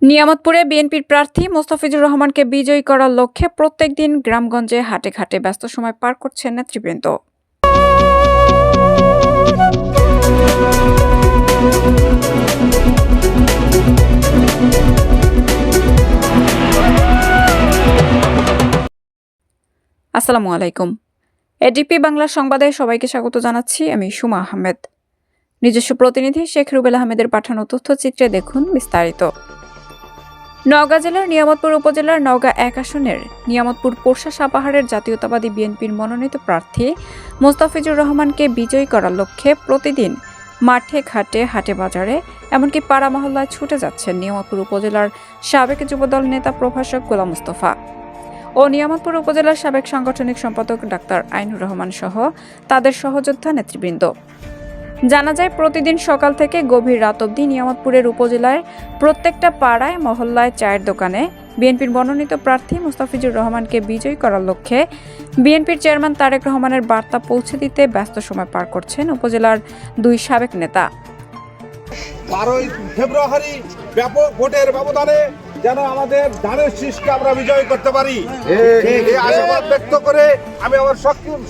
নিয়ামতপুরে বিএনপির প্রার্থী মোস্তাফিজুর রহমানকে বিজয়ী করার লক্ষ্যে প্রত্যেকদিন গ্রামগঞ্জে হাটে ঘাটে ব্যস্ত সময় পার করছেন নেতৃবৃন্দ। আসসালামু আলাইকুম। এডিপি বাংলা সংবাদে সবাইকে স্বাগত জানাচ্ছি। আমি সুমা আহমেদ। নিজস্ব প্রতিনিধি শেখ রুবেল আহমেদের পাঠানো তথ্যচিত্রে দেখুন বিস্তারিত। নওগাঁ জেলার নিয়ামতপুর উপজেলার নওগাঁ ১ আসনের নিয়ামতপুর পোরশা সাপাহারের জাতীয়তাবাদী বিএনপির মনোনীত প্রার্থী মোস্তাফিজুর রহমানকে বিজয়ী করার লক্ষ্যে প্রতিদিন মাঠে ঘাটে হাটে বাজারে এমনকি পাড়া মহল্লায় ছুটে যাচ্ছেন নিয়ামতপুর উপজেলার সাবেক যুবদল নেতা প্রভাষক গোলাম মোস্তফা ও নিয়ামতপুর উপজেলার সাবেক সাংগঠনিক সম্পাদক ডাক্তার আইনুর রহমান সহ তাদের সহযোদ্ধা নেতৃবৃন্দ। জানা যায়, প্রতিদিন সকাল থেকে গভীর রাত অবধি নিয়ামতপুরের উপজেলায় প্রত্যেকটা পাড়ায় মহল্লায় চায়ের দোকানে বিএনপির মনোনীত প্রার্থী মোস্তাফিজুর রহমানকে বিজয়ী করার লক্ষ্যে বিএনপির চেয়ারম্যান তারেক রহমানের বার্তা পৌঁছে দিতে ব্যস্ত সময় পার করছেন উপজেলার দুই সাবেক নেতা। 12 ফেব্রুয়ারি ব্যাপক ভোটের ব্যবধানে যেন আমাদের ধানের শীষকে আমরা বিজয় করতে পারি, এই আশাবাদ ব্যক্ত করে আমি আমার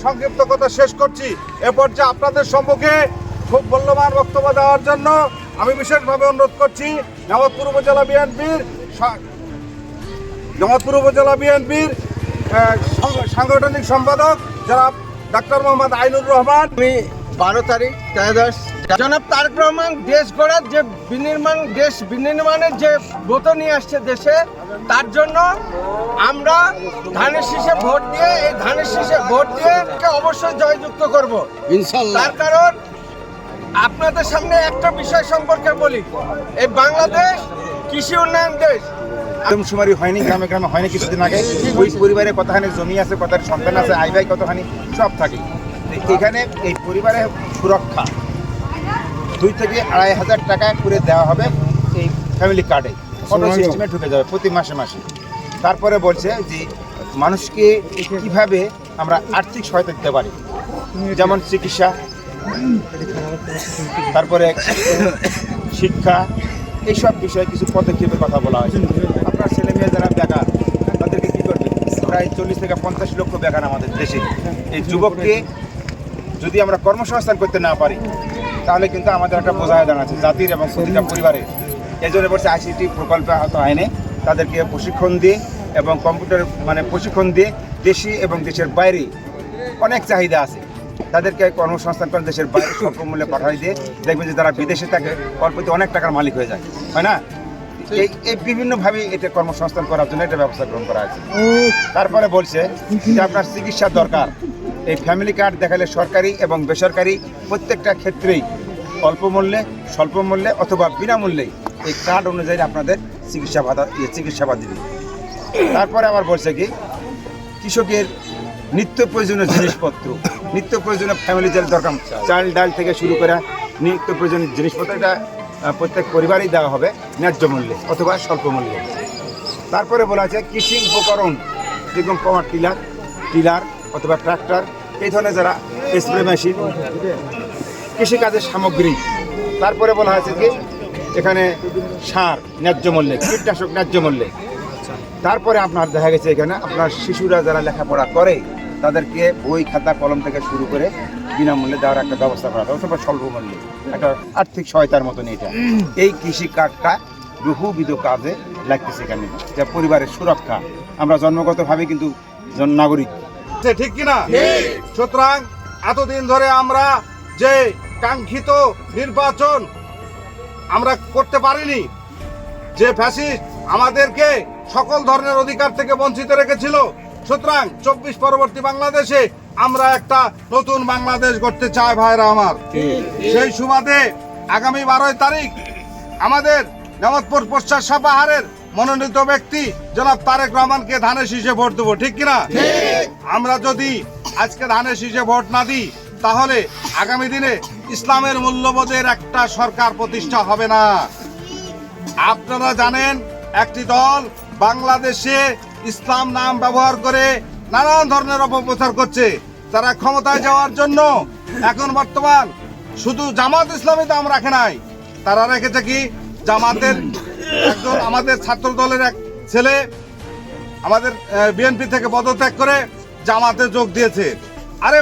সংক্ষিপ্ত কথা শেষ করছি। এ পর্যায়ে আপনাদের সম্মুখে খুব মূল্যবান বক্তব্য দেওয়ার জন্য আমি বিশেষভাবে অনুরোধ করছি নিয়ামতপুর উপজেলা বিএনপির সাংগঠনিক সম্পাদক জনাব ডাক্তার মোহাম্মদ আইনুর রহমান। 12 তারিখ জনাব তারেক রহমান দেশ গড়ার যে দেশ বিনির্মাণের যে ব্রত নিয়ে আসছে দেশে, তার জন্য আমরা ধানের শীষে ভোট দিয়ে অবশ্যই জয়যুক্ত করব ইনশাআল্লাহ। তার কারণ আপনাদের সামনে একটা বিষয় সম্পর্কে বলি, এই বাংলাদেশ কৃষি উন্নয়ন দেশ। আদমশুমারি হয়নি, গ্রামে গ্রামে হয়নি কিছুদিন আগে। ওই পরিবারে কতখানি জমি আছে, কত সন্তান আছে, আই ভাই কতখানি সব থাকে। এখানে এই পরিবারের সুরক্ষা 2 থেকে 2,500 টাকা করে দেওয়া হবে এই ফ্যামিলি কার্ডে, অটো সিস্টেমে ঢুকে যাবে প্রতি মাসে মাসে। তারপরে বলছে যে মানুষকে কিভাবে আমরা আর্থিক সহায়তা দিতে পারি, যেমন চিকিৎসা, তারপরে শিক্ষা, এইসব বিষয়ে কিছু পদক্ষেপের কথা বলা হয়েছে। আপনার ছেলে মেয়ে যারা বেকার তাদেরকে কী করবে? প্রায় 40 থেকে 50 লক্ষ বেকার আমাদের দেশে। এই যুবককে যদি আমরা কর্মসংস্থান করতে না পারি তাহলে কিন্তু আমাদের একটা বোঝা হয়ে দাঁড়াচ্ছে জাতির এবং প্রতিটা পরিবারের। এই জন্য বলছে আইসিটি প্রকল্পে আহত আইনে তাদেরকে প্রশিক্ষণ দিয়ে এবং কম্পিউটার প্রশিক্ষণ দিয়ে দেশি এবং দেশের বাইরে অনেক চাহিদা আছে, তাদেরকে কর্মসংস্থান করে দেশের বাইরে স্বল্প মূল্যে পাঠাই দিয়ে দেখবেন যে তারা বিদেশে থাকে অল্পতে অনেক টাকার মালিক হয়ে যায়, হয় না? এই বিভিন্নভাবে এটা কর্মসংস্থান করার জন্য একটা ব্যবস্থা গ্রহণ করা হয়েছে। তারপরে বলছে যে আপনার চিকিৎসার দরকার, এই ফ্যামিলি কার্ড দেখালে সরকারি এবং বেসরকারি প্রত্যেকটা ক্ষেত্রেই অল্প মূল্যে, স্বল্প মূল্যে অথবা বিনামূল্যে এই কার্ড অনুযায়ী আপনাদের চিকিৎসা দিবে। তারপরে আবার বলছে কি কৃষকের নিত্য প্রয়োজনীয় জিনিসপত্র, নিত্য প্রয়োজনীয় ফ্যামিলি যেটা দরকার, চাল ডাল থেকে শুরু করে নিত্য প্রয়োজনীয় জিনিসপত্র, এটা প্রত্যেক পরিবারেই দেওয়া হবে ন্যায্য মূল্যে অথবা স্বল্প মূল্যে। তারপরে বলা আছে কৃষি উপকরণ, যেরকম পাওয়ার টিলার অথবা ট্রাক্টর, এই ধরনের যারা স্প্রে মেশিন, কৃষিকাজের সামগ্রী। তারপরে বলা হয়েছে কি এখানে সার ন্যায্য মূল্যে, কীটনাশক ন্যায্য মূল্যে। তারপরে আপনার দেখা গেছে এখানে আপনার শিশুরা যারা লেখাপড়া করে তাদেরকে বই খাতা কলম থেকে শুরু করে বিনামূল্যে দেওয়ার একটা ব্যবস্থা করা হবে অথবা স্বল্প মূল্যে, একটা আর্থিক সহায়তার মতন। এটা এই কৃষি কার্ডটা বহুবিধ কাজে লাগতেছে এখানে, যা পরিবারের সুরক্ষা। আমরা জন্মগতভাবে কিন্তু নাগরিক, ঠিক কিনা? সুতরাং এতদিন ধরে আমরা যে কাঙ্ক্ষিত নির্বাচন আমরা করতে পারিনি, যে ফ্যাসিস্ট আমাদেরকে সকল ধরনের অধিকার থেকে বঞ্চিত রেখেছিল, সুতরাং 24 পরবর্তী বাংলাদেশে আমরা একটা নতুন বাংলাদেশ গড়তে চাই ভাইরা আমার। সেই সুবাদে আগামী 12 তারিখ আমাদের নিয়ামতপুর পোরশা সাপাহারের মনোনীত ব্যক্তি জনাব তারেক রহমানকে ধানের শীষে ভোট দেবো, ঠিক কিনা? আমরা যদি আজকে ধানের শীষে ভোট না দিই তাহলে আগামী দিনে ইসলামের মূল্যবোধের একটা সরকার প্রতিষ্ঠা হবে না। আপনারা জানেন একটি দল বাংলাদেশে ইসলাম নাম ব্যবহার করে নানান ধরনের অপপ্রচার করছে। তারা ক্ষমতায় যাওয়ার জন্য এখন বর্তমান শুধু জামাত ইসলামী দাম রাখে নাই, তারা রেখেছে কি জামাতের একজন আমাদের ছাত্র দলের এক ছেলে আমাদের বিএনপি থেকে পদত্যাগ করে জামাতে যোগ দিয়েছে। আরে